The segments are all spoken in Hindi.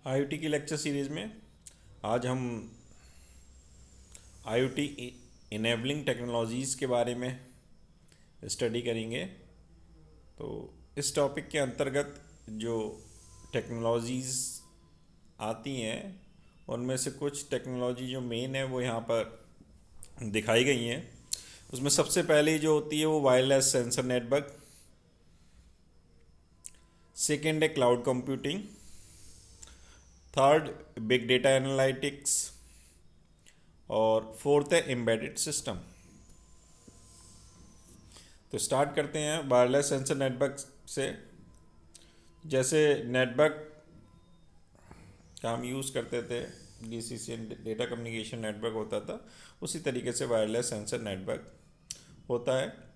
आईओटी की लेक्चर सीरीज़ में आज हम आईओटी इनेबलिंग टेक्नोलॉजीज़ के बारे में स्टडी करेंगे। तो इस टॉपिक के अंतर्गत जो टेक्नोलॉजीज़ आती हैं उनमें से कुछ टेक्नोलॉजी जो मेन है वो यहाँ पर दिखाई गई हैं। उसमें सबसे पहले जो होती है वो वायरलेस सेंसर नेटवर्क, सेकेंड है cloud computing, third big data analytics और फोर्थ है एम्बेडेड सिस्टम। तो स्टार्ट करते हैं वायरलेस सेंसर नेटवर्क से। जैसे नेटवर्क का हम यूज़ करते थे, डीसीसी डेटा कम्युनिकेशन नेटवर्क होता था, उसी तरीके से वायरलेस सेंसर नेटवर्क होता है।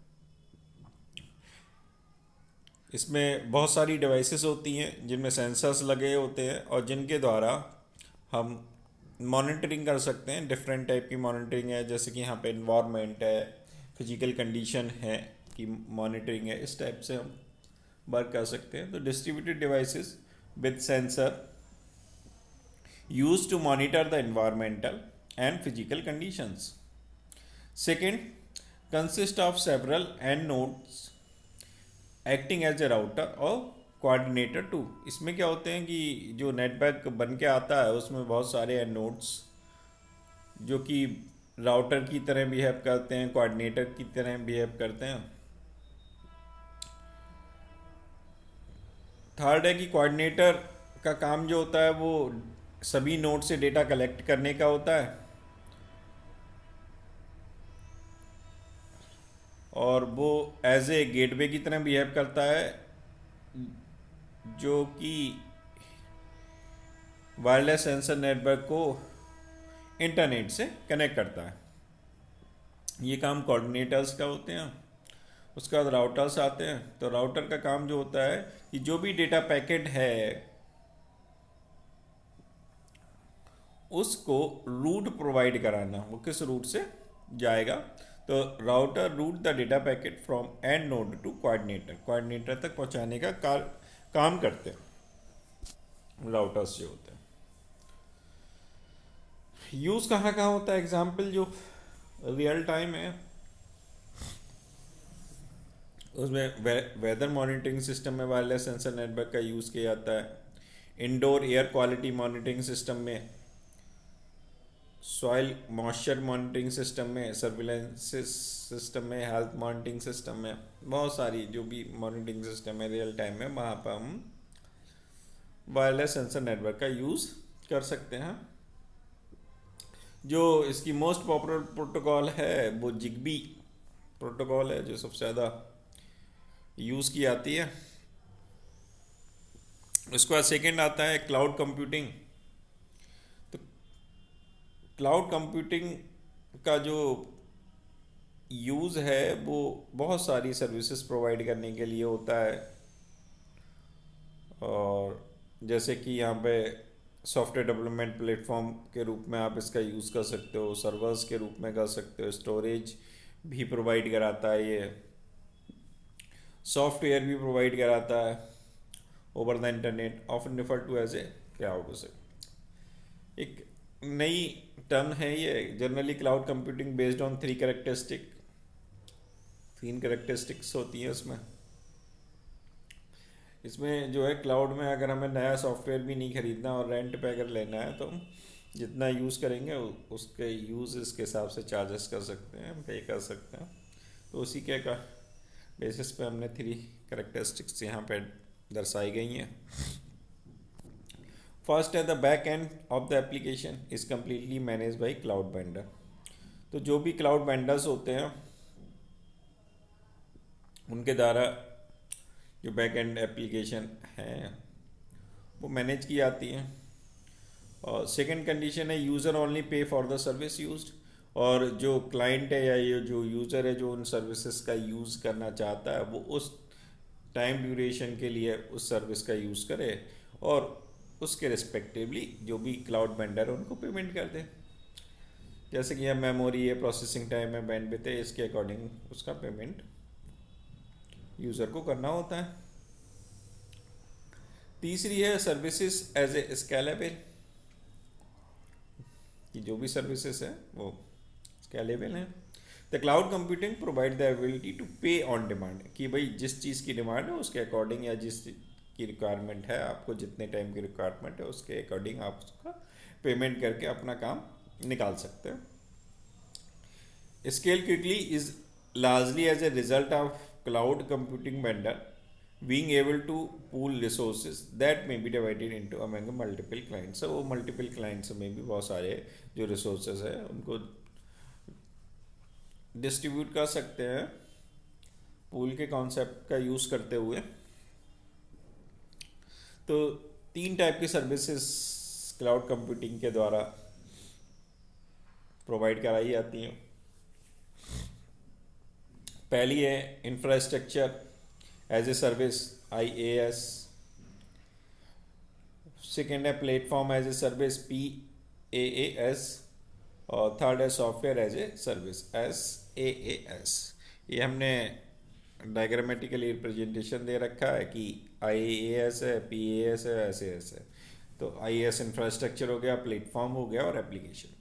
इसमें बहुत सारी डिवाइसेस होती हैं जिनमें सेंसर्स लगे होते हैं और जिनके द्वारा हम मॉनिटरिंग कर सकते हैं। डिफरेंट टाइप की मॉनिटरिंग है, जैसे कि यहाँ पे इन्वायरमेंट है, फिजिकल कंडीशन है कि मॉनिटरिंग है, इस टाइप से हम वर्क कर सकते हैं। तो distributed devices with sensor used to monitor the environmental and physical conditions. Second, consist of several end nodes acting as a router और coordinator too. इसमें क्या होते हैं कि जो नेटवर्क बन के आता है उसमें बहुत सारे एंड नोड्स जो कि राउटर की तरह बिहेव करते हैं, कोऑर्डिनेटर की तरह बिहेव करते हैं। थर्ड है कि कोऑर्डिनेटर का काम जो होता है वो सभी नोड से डेटा कलेक्ट करने का होता है और वो एज ए गेटवे की तरह बिहेव करता है जो कि वायरलेस सेंसर नेटवर्क को इंटरनेट से कनेक्ट करता है। ये काम कोऑर्डिनेटर्स का होते हैं। उसके बाद राउटर्स आते हैं। तो राउटर का काम जो होता है कि जो भी डेटा पैकेट है उसको रूट प्रोवाइड कराना, वो किस रूट से जाएगा। तो router route the data packet from end node to coordinator, coordinator तक पहुंचाने का काम करते हैं राउटर्स जो होते हैं। यूज़ कहाँ कहाँ होता है, एग्जाम्पल जो रियल टाइम है उसमें वेदर मॉनिटरिंग सिस्टम में वायरलेस सेंसर नेटवर्क का यूज़ किया जाता है। Indoor air quality monitoring system में, सॉइल मॉइस्चर मॉनिटरिंग सिस्टम में, सर्विलेंस सिस्टम में, हेल्थ मॉनिटरिंग सिस्टम में, बहुत सारी जो भी मॉनिटरिंग सिस्टम है रियल टाइम में, वहाँ पर हम वायरलेस सेंसर नेटवर्क का यूज़ कर सकते हैं। जो इसकी मोस्ट पॉपुलर प्रोटोकॉल है वो जिगबी प्रोटोकॉल है जो सबसे ज़्यादा यूज़ की जाती है। उसके बाद सेकेंड आता है क्लाउड कंप्यूटिंग। तो क्लाउड कंप्यूटिंग का जो यूज़ है वो बहुत सारी सर्विसेज प्रोवाइड करने के लिए होता है। और जैसे कि यहाँ पे सॉफ्टवेयर डेवलपमेंट प्लेटफॉर्म के रूप में आप इसका यूज़ कर सकते हो, सर्वर्स के रूप में कर सकते हो, स्टोरेज भी प्रोवाइड कराता है, ये सॉफ्टवेयर भी प्रोवाइड कराता है over the internet, often refer to as a cloud. उसे एक नई टर्म है ये। Generally cloud computing based on तीन कैरेक्टरिस्टिक्स होती हैं इसमें। इसमें जो है क्लाउड में अगर हमें नया सॉफ्टवेयर भी नहीं खरीदना और रेंट पे अगर लेना है तो जितना यूज़ करेंगे उसके यूज़ के हिसाब से चार्जेस कर सकते हैं, पे कर सकते हैं। तो उसी के का बेसिस पे हमने थ्री कैरेक्टरिस्टिक्स यहाँ पे दर्शाई गई हैं। फर्स्ट है the back end of the application is completely manage by cloud vendor. तो जो भी क्लाउड वेंडर्स होते हैं उनके द्वारा जो बैक एंड एप्लीकेशन हैं वो मैनेज की जाती हैं। और सेकंड कंडीशन है user only pay for the service used. और जो क्लाइंट है या ये जो यूज़र है जो उन सर्विसेज का यूज़ करना चाहता है वो उस टाइम ड्यूरेशन के लिए उस सर्विस का यूज़ करे और उसके रिस्पेक्टिवली जो भी क्लाउड वेंडर है उनको पेमेंट कर दे। जैसे कि यह मेमोरी है, प्रोसेसिंग टाइम है, बैंडविड्थ है, इसके अकॉर्डिंग उसका पेमेंट यूज़र को करना होता है। तीसरी है सर्विसेज एज ए स्केलेबल, कि जो भी सर्विसेज है वो स्केलेबल है। The cloud computing provide the ability to pay on demand, कि भाई जिस चीज़ की डिमांड है उसके अकॉर्डिंग, या जिस की रिक्वायरमेंट है, आपको जितने टाइम की रिक्वायरमेंट है उसके अकॉर्डिंग आप उसका पेमेंट करके अपना काम निकाल सकते हैं। Scale quickly is largely as a result of cloud computing vendor being able to pool resources that may be divided into among multiple clients. So वो multiple clients में भी बहुत सारे जो resources है उनको डिस्ट्रीब्यूट कर सकते हैं पूल के कॉन्सेप्ट का यूज़ करते हुए। तो 3 टाइप की सर्विसेज क्लाउड कंप्यूटिंग के द्वारा प्रोवाइड कराई जाती हैं। पहली है infrastructure as a service, IaaS। Second है platform as a service, PaaS। और थर्ड है software as a service, SaaS। ये हमने डायग्रामेटिकली रिप्रेजेंटेशन दे रखा है कि IaaS है, PaaS है, SaaS है। तो IaaS इंफ्रास्ट्रक्चर हो गया, प्लेटफॉर्म हो गया और एप्लीकेशन।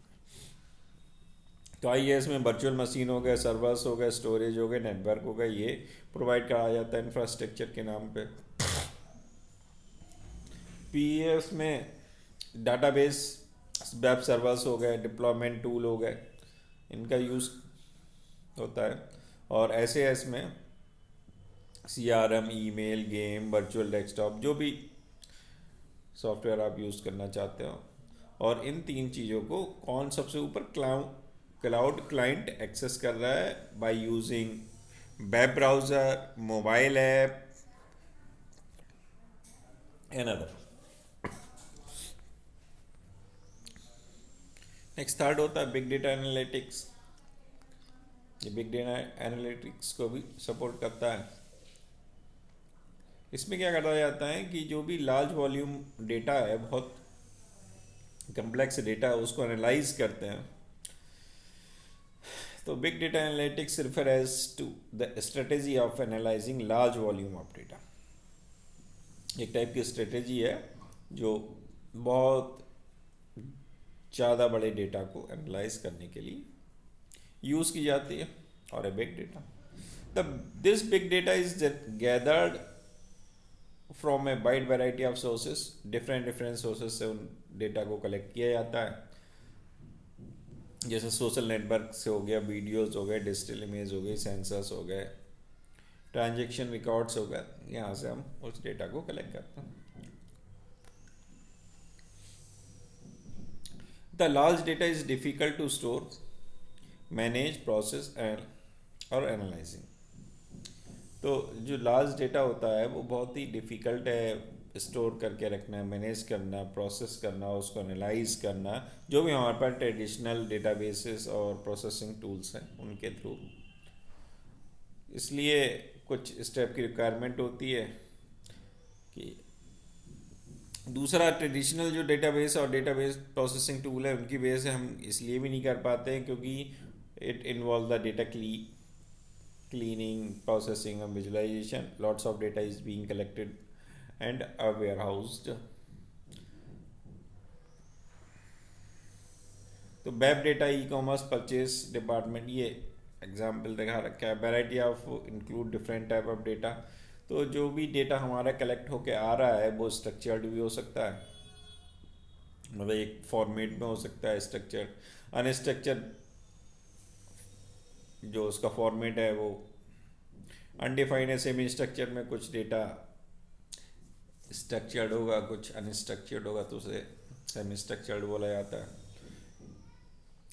तो IaaS में वर्चुअल मशीन हो गए, सर्वर्स हो गए, स्टोरेज हो गए, नेटवर्क हो गए, ये प्रोवाइड कराया जाता है इंफ्रास्ट्रक्चर के नाम पे। PaaS में डाटाबेस, वेब सर्वर्स हो गए, डिप्लॉयमेंट टूल हो गए, इनका यूज़ होता है। और SaaS में CRM, email, game, virtual desktop, जो भी सॉफ्टवेयर आप यूज़ करना चाहते हो। और इन 3 चीज़ों को कौन सबसे ऊपर क्लाउड क्लाइंट एक्सेस कर रहा है by using web browser, mobile app and other. Next third होता है बिग डेटा एनालिटिक्स। ये बिग डेटा एनालिटिक्स को भी सपोर्ट करता है। इसमें क्या करा जाता है कि जो भी लार्ज वॉल्यूम डेटा है, बहुत कम्प्लेक्स डेटा है, उसको एनालाइज करते हैं। तो big data analytics refers to the strategy of analyzing large volume of data। एक टाइप की स्ट्रेटेजी है जो बहुत ज़्यादा बड़े डेटा को एनालाइज करने के लिए यूज़ की जाती है। और big data, this big data is gathered from a wide variety of sources. Different sources से उन डेटा को कलेक्ट किया जाता है। जैसे सोशल नेटवर्क से हो गया, वीडियोस हो गए, डिजिटल इमेज हो गई, सेंसर्स हो गए, ट्रांजैक्शन रिकॉर्ड्स हो गए, यहाँ से हम उस डेटा को कलेक्ट करते हैं। The large data is difficult to store, manage, process and और एनालाइजिंग। तो जो लार्ज डेटा होता है वो बहुत ही डिफ़िकल्ट है स्टोर करके रखना, मैनेज करना, प्रोसेस करना, उसको एनालाइज करना, जो भी हमारे पास ट्रेडिशनल डेटाबेसेस और प्रोसेसिंग टूल्स हैं उनके थ्रू। इसलिए कुछ स्टेप की रिक्वायरमेंट होती है कि दूसरा ट्रेडिशनल जो डेटाबेस और डेटाबेस प्रोसेसिंग टूल है उनकी वजह से हम इसलिए भी नहीं कर पाते हैं क्योंकि it involve the data cleaning, processing and visualization. Lots of data is being collected and warehoused. तो web data, e commerce, purchase department, ये एग्जाम्पल दिखा रखा है। Variety of include different type of data. तो जो भी डेटा हमारा कलेक्ट होके आ रहा है वो स्ट्रक्चर्ड भी हो सकता है, मतलब एक फॉर्मेट में हो सकता है स्ट्रक्चर्ड। अनस्ट्रक्चर्ड जो उसका फॉर्मेट है वो अनडिफाइंड है। सेमी स्ट्रक्चर में कुछ डेटा स्ट्रक्चर्ड होगा, कुछ अनस्ट्रक्चर्ड होगा, तो उसे सेमी स्ट्रक्चर्ड बोला जाता है।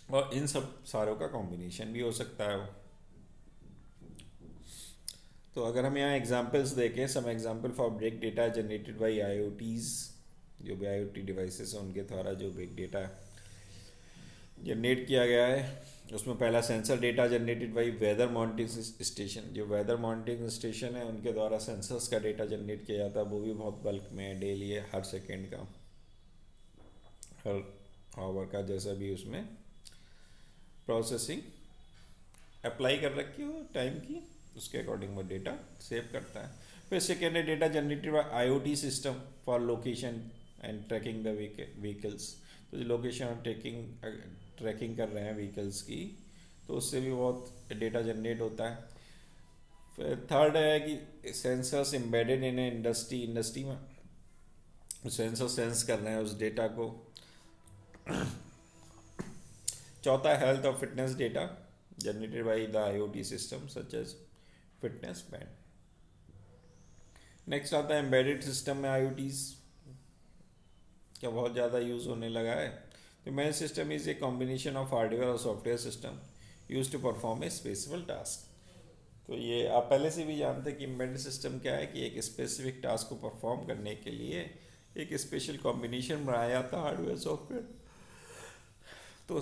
और इन सब सारों का कॉम्बिनेशन भी हो सकता है। तो अगर हम यहाँ एग्जांपल्स देखें, some example for big data generated by IoTs, जो भी IoT डिवाइसेस हैं उनके द्वारा जो बिग डेटा जनरेट किया गया है, उसमें पहला sensor data generated by weather monitoring station. जो वेदर मॉनिटरिंग स्टेशन है उनके द्वारा सेंसर्स का डेटा जनरेट किया जाता है, वो भी बहुत बल्क में है, डेली है, हर सेकेंड का, हर आवर का, जैसा भी उसमें प्रोसेसिंग अप्लाई कर रखी हो टाइम की, उसके अकॉर्डिंग वो डेटा सेव करता है। फिर सेकेंड है data generated bye IoT system for location and tracking the vehicles. तो जो लोकेशन और ट्रैकिंग कर रहे हैं व्हीकल्स की, तो उससे भी बहुत डेटा जनरेट होता है। फिर थर्ड है कि सेंसर्स एम्बेडेड इन इंडस्ट्री में सेंसर सेंस कर रहे हैं उस डेटा को। चौथा है हेल्थ और fitness data generated by the IoT system such as fitness band. Next आता है एम्बेडेड सिस्टम में IoTs क्या बहुत ज़्यादा यूज़ होने लगा है। तो embedded system is a combination of hardware और software system use to perform a specific task. तो ये आप पहले से भी जानते हैं कि एम्बेडेड सिस्टम क्या है कि एक स्पेसिफिक टास्क को परफॉर्म करने के लिए एक स्पेशल कॉम्बिनेशन बनाया जाता है हार्डवेयर सॉफ्टवेयर, तो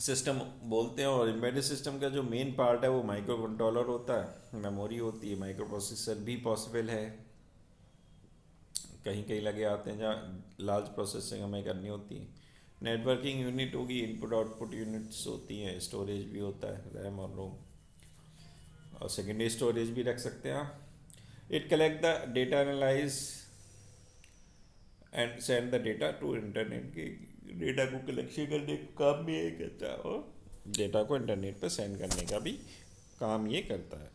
सिस्टम बोलते हैं। और एम्बेडेड सिस्टम का जो मेन पार्ट है वो माइक्रो कंट्रोलर होता है, मेमोरी होती है, माइक्रो प्रोसेसर भी पॉसिबल है, कहीं कहीं लगे आते हैं जहाँ लार्ज प्रोसेसिंग हमें करनी होती है। नेटवर्किंग यूनिट होगी, इनपुट आउटपुट यूनिट्स होती हैं, स्टोरेज भी होता है, रैम और रोम, और सेकेंडरी स्टोरेज भी रख सकते हैं आप। It collect the data, analyse and send the data to internet. के डेटा को कलेक्शन करने का काम भी ये करता है और डेटा को इंटरनेट पर सेंड करने का भी काम ये करता है।